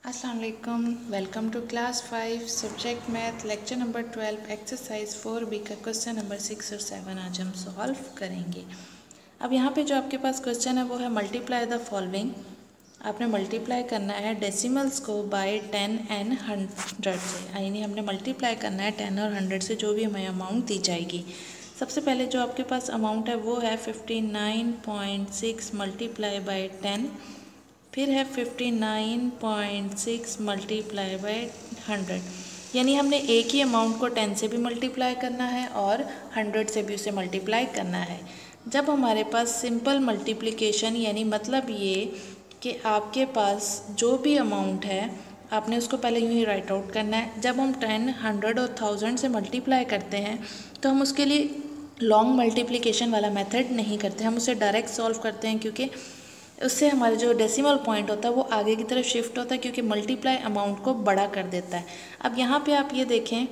अस्सलाम वालेकुम। Welcome to class 5 subject math lecture number 12 exercise 4B का क्वेश्चन नंबर 6 और 7 आज हम सॉल्व करेंगे। अब यहाँ पे जो आपके पास क्वेश्चन है वो है मल्टीप्लाई द फॉलोइंग। आपने मल्टीप्लाई करना है डेसिमल्स को बाय 10 एंड 100 से, यानी हमने मल्टीप्लाई करना है 10 और 100 से जो भी हमें अमाउंट दी जाएगी। सबसे पहले जो आपके पास अमाउंट है वो है 59.6 मल्टीप्लाई बाय 10, फिर है 59.6 मल्टीप्लाई बाय 100, यानी हमने एक ही अमाउंट को 10 से भी मल्टीप्लाई करना है और 100 से भी उसे मल्टीप्लाई करना है। जब हमारे पास सिंपल मल्टीप्लिकेशन, यानी मतलब ये कि आपके पास जो भी अमाउंट है आपने उसको पहले यूँ ही राइट आउट करना है। जब हम 10, 100 और 1000 से मल्टीप्लाई करते हैं तो हम उसके लिए लॉन्ग मल्टीप्लिकेशन वाला मेथड नहीं करते, हम उसे डायरेक्ट सॉल्व करते हैं, क्योंकि उससे हमारे जो डेसिमल पॉइंट होता है वो आगे की तरफ शिफ्ट होता है, क्योंकि मल्टीप्लाई अमाउंट को बड़ा कर देता है। अब यहाँ पे आप ये देखें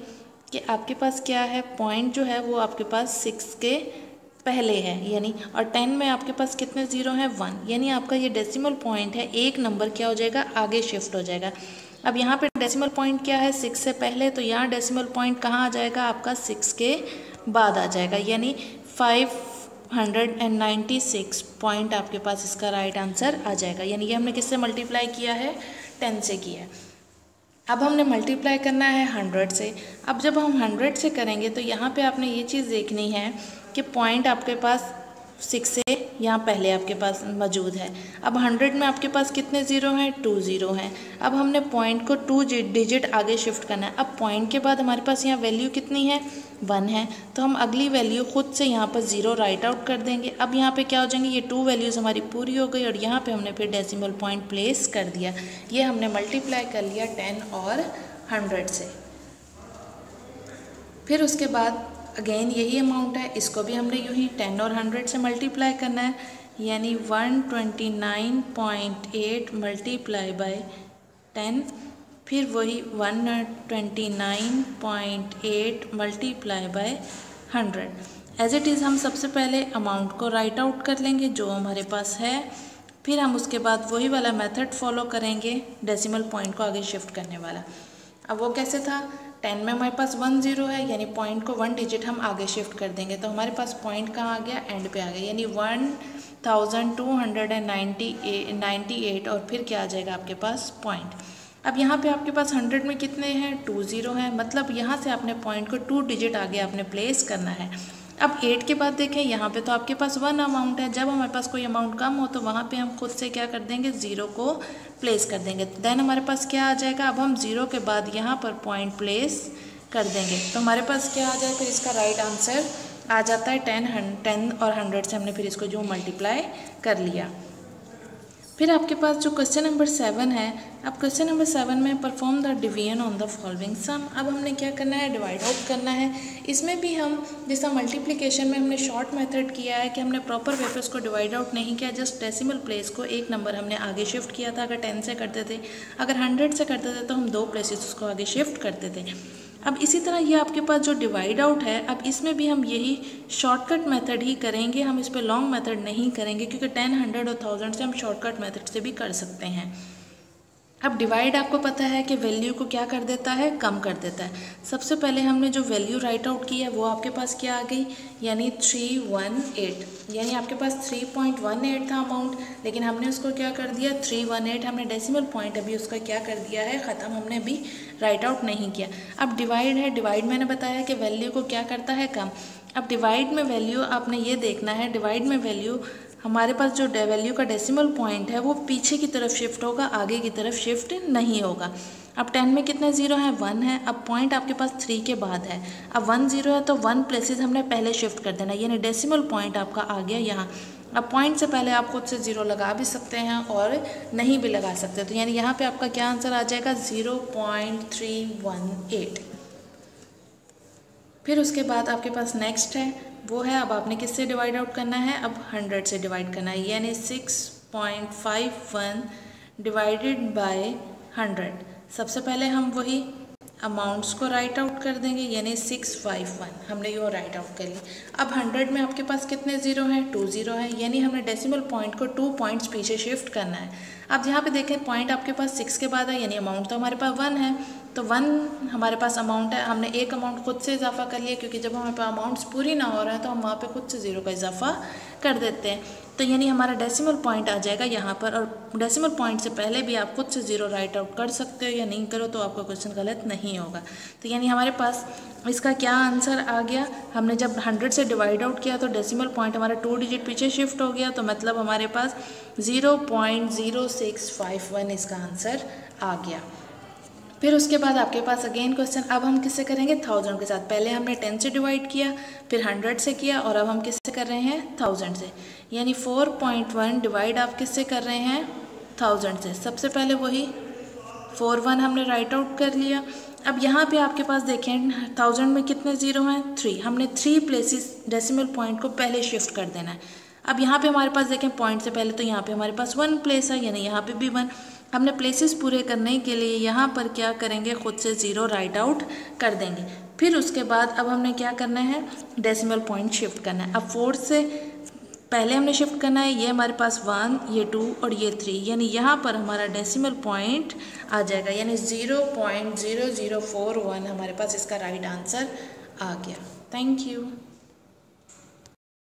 कि आपके पास क्या है, पॉइंट जो है वो आपके पास 6 के पहले है, यानी और 10 में आपके पास कितने ज़ीरो हैं, 1, यानी आपका ये डेसिमल पॉइंट है, एक नंबर क्या हो जाएगा, आगे शिफ्ट हो जाएगा। अब यहाँ पे डेसिमल पॉइंट क्या है, 6 से पहले, तो यहाँ डेसिमल पॉइंट कहाँ आ जाएगा, आपका 6 के बाद आ जाएगा, यानी 596 पॉइंट आपके पास इसका राइट आंसर आ जाएगा। यानी कि हमने किससे मल्टीप्लाई किया है, 10 से किया है। अब हमने मल्टीप्लाई करना है 100 से। अब जब हम 100 से करेंगे तो यहाँ पे आपने ये चीज़ देखनी है कि पॉइंट आपके पास 6 से यहाँ पहले आपके पास मौजूद है। अब 100 में आपके पास कितने ज़ीरो हैं, 2 ज़ीरो हैं। अब हमने पॉइंट को 2 डिजिट आगे शिफ्ट करना है। अब पॉइंट के बाद हमारे पास यहाँ वैल्यू कितनी है, 1 है, तो हम अगली वैल्यू खुद से यहाँ पर ज़ीरो राइट आउट कर देंगे। अब यहाँ पे क्या हो जाएंगे, ये 2 वैल्यूज़ हमारी पूरी हो गई और यहाँ पे हमने फिर डेसिमल पॉइंट प्लेस कर दिया। ये हमने मल्टीप्लाई कर लिया 10 और 100 से। फिर उसके बाद अगेन यही अमाउंट है, इसको भी हमने यूँ ही 10 और 100 से मल्टीप्लाई करना है, यानी 129.8 मल्टीप्लाई बाय 10, फिर वही 129.8 multiply by 100। As it is हम सबसे पहले अमाउंट को राइट आउट कर लेंगे जो हमारे पास है, फिर हम उसके बाद वही वाला मेथड फॉलो करेंगे डेसिमल पॉइंट को आगे शिफ्ट करने वाला। अब वो कैसे था, 10 में हमारे पास 1 ज़ीरो है, यानी पॉइंट को 1 डिजिट हम आगे शिफ्ट कर देंगे, तो हमारे पास पॉइंट कहाँ आ गया, एंड पे आ गया, यानी 1298 और फिर क्या आ जाएगा आपके पास पॉइंट। अब यहाँ पे आपके पास 100 में कितने हैं, 2 ज़ीरो हैं, मतलब यहाँ से आपने पॉइंट को 2 डिजिट आगे आपने प्लेस करना है। अब 8 के बाद देखें, यहाँ पे तो आपके पास 1 अमाउंट है, जब हमारे पास कोई अमाउंट कम हो तो वहाँ पे हम खुद से क्या कर देंगे, ज़ीरो को प्लेस कर देंगे, देन हमारे पास क्या आ जाएगा, अब हम ज़ीरो के बाद यहाँ पर पॉइंट प्लेस कर देंगे, तो हमारे पास क्या आ जाए, फिर इसका राइट आंसर आ जाता है 10 और 100 से हमने फिर इसको जो मल्टीप्लाई कर लिया। फिर आपके पास जो क्वेश्चन नंबर 7 है, अब क्वेश्चन नंबर 7 में perform the division on the following sum. अब हमने क्या करना है, डिवाइड आउट करना है। इसमें भी हम जैसा मल्टीप्लिकेशन में हमने शॉर्ट मेथड किया है कि हमने प्रॉपर वे पे उसको डिवाइड आउट नहीं किया, जस्ट डेसिमल प्लेस को एक नंबर हमने आगे शिफ्ट किया था। अगर 10 से करते थे, अगर 100 से करते थे तो हम 2 प्लेसेस उसको आगे शिफ्ट करते थे। अब इसी तरह ये आपके पास जो डिवाइड आउट है, अब इसमें भी हम यही शॉर्टकट मेथड ही करेंगे, हम इस पर लॉन्ग मेथड नहीं करेंगे, क्योंकि 10, 100 और 1000 से हम शॉर्टकट मेथड से भी कर सकते हैं। अब डिवाइड आपको पता है कि वैल्यू को क्या कर देता है, कम कर देता है। सबसे पहले हमने जो वैल्यू राइट आउट की है वो आपके पास क्या आ गई, यानी 318, यानी आपके पास 3.18 था अमाउंट, लेकिन हमने उसको क्या कर दिया, 318, हमने डेसिमल पॉइंट अभी उसका क्या कर दिया है, ख़त्म, हमने अभी राइट आउट नहीं किया। अब डिवाइड है, डिवाइड मैंने बताया कि वैल्यू को क्या करता है, कम। अब डिवाइड में वैल्यू आपने ये देखना है, डिवाइड में वैल्यू हमारे पास जो वैल्यू का डेसिमल पॉइंट है वो पीछे की तरफ शिफ्ट होगा, आगे की तरफ शिफ्ट नहीं होगा। अब 10 में कितने ज़ीरो हैं, 1 है, अब पॉइंट आपके पास 3 के बाद है, अब 1 ज़ीरो है तो 1 प्लेसेस हमने पहले शिफ्ट कर देना, यानी डेसिमल पॉइंट आपका आ गया यहाँ। अब पॉइंट से पहले आप खुद से ज़ीरो लगा भी सकते हैं और नहीं भी लगा सकते, तो यानी यहाँ पे आपका क्या आंसर आ जाएगा, 0.318। फिर उसके बाद आपके पास नेक्स्ट है, वो है अब आपने किससे डिवाइड आउट करना है, अब 100 से डिवाइड करना है, यानी 6.51 डिवाइडेड बाय 100। सबसे पहले हम वही अमाउंट्स को राइट आउट कर देंगे, यानी 651 हमने यो राइट आउट कर लिया। अब 100 में आपके पास कितने ज़ीरो हैं, 2 ज़ीरो हैं, यानी हमने डेसिमल पॉइंट को 2 पॉइंट्स पीछे शिफ्ट करना है। अब यहाँ पे देखें पॉइंट आपके पास 6 के बाद है, यानी अमाउंट तो हमारे पास 1 है, तो 1 हमारे पास अमाउंट है। हमने एक अमाउंट खुद से इजाफा कर लिया, क्योंकि जब हमारे पास अमाउंट्स पूरी ना हो रहा है तो हम वहाँ पे खुद से ज़ीरो का इजाफा कर देते हैं। तो यानी हमारा डेसिमल पॉइंट आ जाएगा यहाँ पर, और डेसिमल पॉइंट से पहले भी आप खुद से ज़ीरो राइट आउट कर सकते हो, या नहीं करो तो आपका क्वेश्चन गलत नहीं होगा। तो यानी हमारे पास इसका क्या आंसर आ गया, हमने जब 100 से डिवाइड आउट किया तो डेसिमल पॉइंट हमारा 2 डिजिट पीछे शिफ्ट हो गया, तो मतलब हमारे पास 0.0651 इसका आंसर आ गया। फिर उसके बाद आपके पास अगेन क्वेश्चन, अब हम किससे करेंगे, 1000 के साथ। पहले हमने 10 से डिवाइड किया, फिर 100 से किया, और अब हम किससे कर रहे हैं, 1000 से। यानी 4.1 डिवाइड आप किससे कर रहे हैं, 1000 से। सबसे पहले वही 41 हमने राइट आउट कर लिया। अब यहाँ पे आपके पास देखें 1000 में कितने ज़ीरो हैं, 3। हमने 3 प्लेसेस डेसिमल पॉइंट को पहले शिफ्ट कर देना है। अब यहाँ पे हमारे पास देखें पॉइंट से पहले तो यहाँ पे हमारे पास 1 प्लेस है, यानी यहाँ पे भी 1। हमने प्लेसेस पूरे करने के लिए यहाँ पर क्या करेंगे, खुद से ज़ीरो राइट आउट कर देंगे। फिर उसके बाद अब हमने क्या करना है, डेसिमल पॉइंट शिफ्ट करना है। अब 4 से पहले हमने शिफ्ट करना है, ये हमारे पास 1, ये 2 और ये 3, यानी यहाँ पर हमारा डेसिमल पॉइंट आ जाएगा, यानी 0.0041 हमारे पास इसका राइट आंसर आ गया। Thank you.